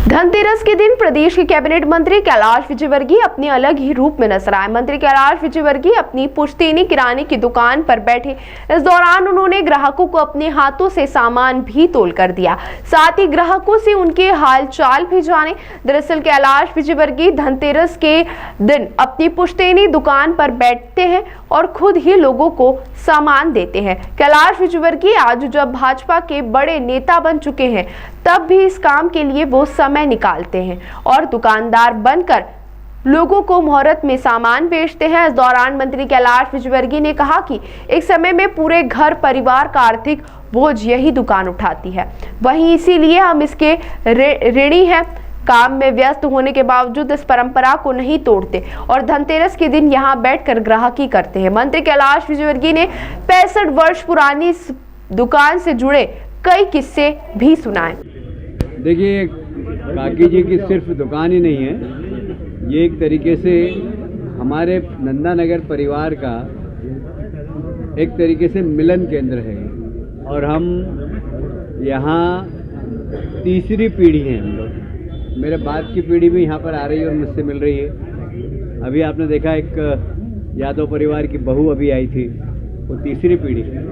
धनतेरस के दिन प्रदेश के कैबिनेट मंत्री कैलाश विजयवर्गीय अपने अलग ही रूप में नजर आए। मंत्री कैलाश विजयवर्गीय अपनी पुश्तैनी किराने की दुकान पर बैठे। इस दौरान उन्होंने ग्राहकों को अपने हाथों से सामान भी तोल कर दिया, साथ ही ग्राहकों से उनके हाल चाल भी जाने। दरअसल कैलाश विजयवर्गीय धनतेरस के दिन अपनी पुश्तैनी दुकान पर बैठते हैं और खुद ही लोगों को सामान देते हैं। कैलाश विजयवर्गीय आज जब भाजपा के बड़े नेता बन चुके हैं, तब भी इस काम के लिए वो समय निकालते हैं और दुकानदार बनकर लोगों को मुहूर्त में सामान बेचते हैं। इस दौरान मंत्री कैलाश विजयवर्गीय ने कहा कि एक समय में पूरे घर परिवार का आर्थिक बोझ यही दुकान उठाती है, वहीं इसीलिए हम इसके ऋणी हैं। काम में व्यस्त होने के बावजूद इस परंपरा को नहीं तोड़ते और धनतेरस के दिन यहां बैठकर ग्राहकी करते हैं। मंत्री कैलाश विजयवर्गीय ने 65 वर्ष पुरानी इस दुकान से जुड़े कई किस्से भी सुनाए। देखिए, काकी जी की सिर्फ दुकान ही नहीं है, ये एक तरीके से हमारे नंदानगर परिवार का एक तरीके से मिलन केंद्र है और हम यहाँ तीसरी पीढ़ी हैं। हम लोग, मेरे बाद की पीढ़ी भी यहाँ पर आ रही है और मुझसे मिल रही है। अभी आपने देखा एक यादव परिवार की बहू अभी आई थी, वो तीसरी पीढ़ी है।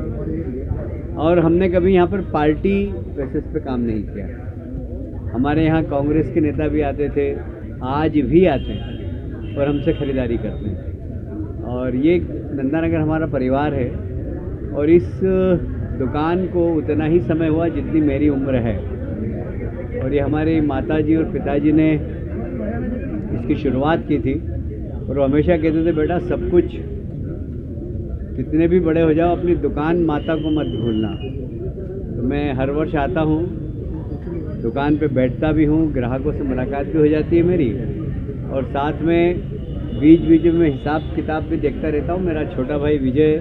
और हमने कभी यहाँ पर पार्टी बेसिस पे काम नहीं किया। हमारे यहाँ कांग्रेस के नेता भी आते थे, आज भी आते हैं और हमसे खरीदारी करते हैं। और ये नंदानगर हमारा परिवार है और इस दुकान को उतना ही समय हुआ जितनी मेरी उम्र है। और ये हमारे माताजी और पिताजी ने इसकी शुरुआत की थी और वो हमेशा कहते थे, बेटा सब कुछ कितने भी बड़े हो जाओ, अपनी दुकान माता को मत भूलना। तो मैं हर वर्ष आता हूँ, दुकान पे बैठता भी हूँ, ग्राहकों से मुलाकात भी हो जाती है मेरी, और साथ में बीच बीच में हिसाब किताब भी देखता रहता हूँ। मेरा छोटा भाई विजय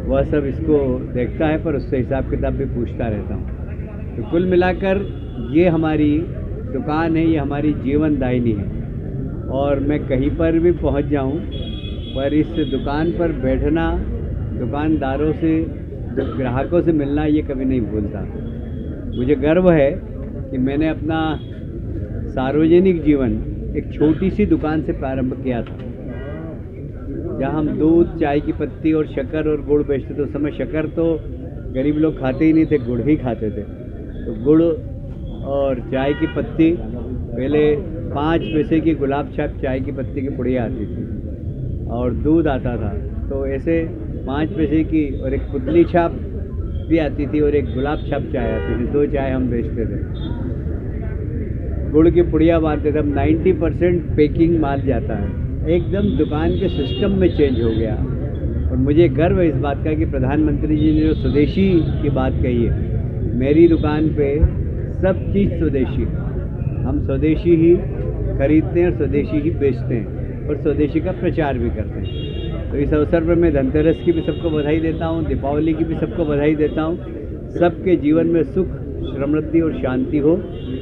वह सब इसको देखता है, पर उससे हिसाब किताब भी पूछता रहता हूँ। तो कुल मिलाकर ये हमारी दुकान है, ये हमारी जीवन दायिनी है। और मैं कहीं पर भी पहुँच जाऊँ, पर इस दुकान पर बैठना, दुकानदारों से, ग्राहकों से मिलना, ये कभी नहीं भूलता। मुझे गर्व है कि मैंने अपना सार्वजनिक जीवन एक छोटी सी दुकान से प्रारंभ किया था, जहाँ हम दूध, चाय की पत्ती और शक्कर और गुड़ बेचते थे। उस समय शक्कर तो गरीब लोग खाते ही नहीं थे, गुड़ ही खाते थे। तो गुड़ और चाय की पत्ती, पहले 5 पैसे की गुलाब छाप चाय की पत्ती की पुड़िया आती थी और दूध आता था। तो ऐसे 5 पैसे की और एक पुतली छाप भी आती थी और एक गुलाब छाप चाय आती थी। 2 चाय हम बेचते थे, गुड़ की पुड़िया बांधते थे। अब 90% पैकिंग माल जाता है, एकदम दुकान के सिस्टम में चेंज हो गया। और मुझे गर्व है इस बात का कि प्रधानमंत्री जी ने जो स्वदेशी की बात कही है, मेरी दुकान पे सब चीज़ स्वदेशी, हम स्वदेशी ही खरीदते हैं और स्वदेशी ही बेचते हैं और स्वदेशी का प्रचार भी करते हैं। तो इस अवसर पर मैं धनतेरस की भी सबको बधाई देता हूँ, दीपावली की भी सबको बधाई देता हूँ। सबके जीवन में सुख, समृद्धि और शांति हो,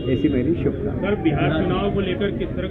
ऐसी मेरी शुभकामना। बिहार चुनाव को लेकर किस तरह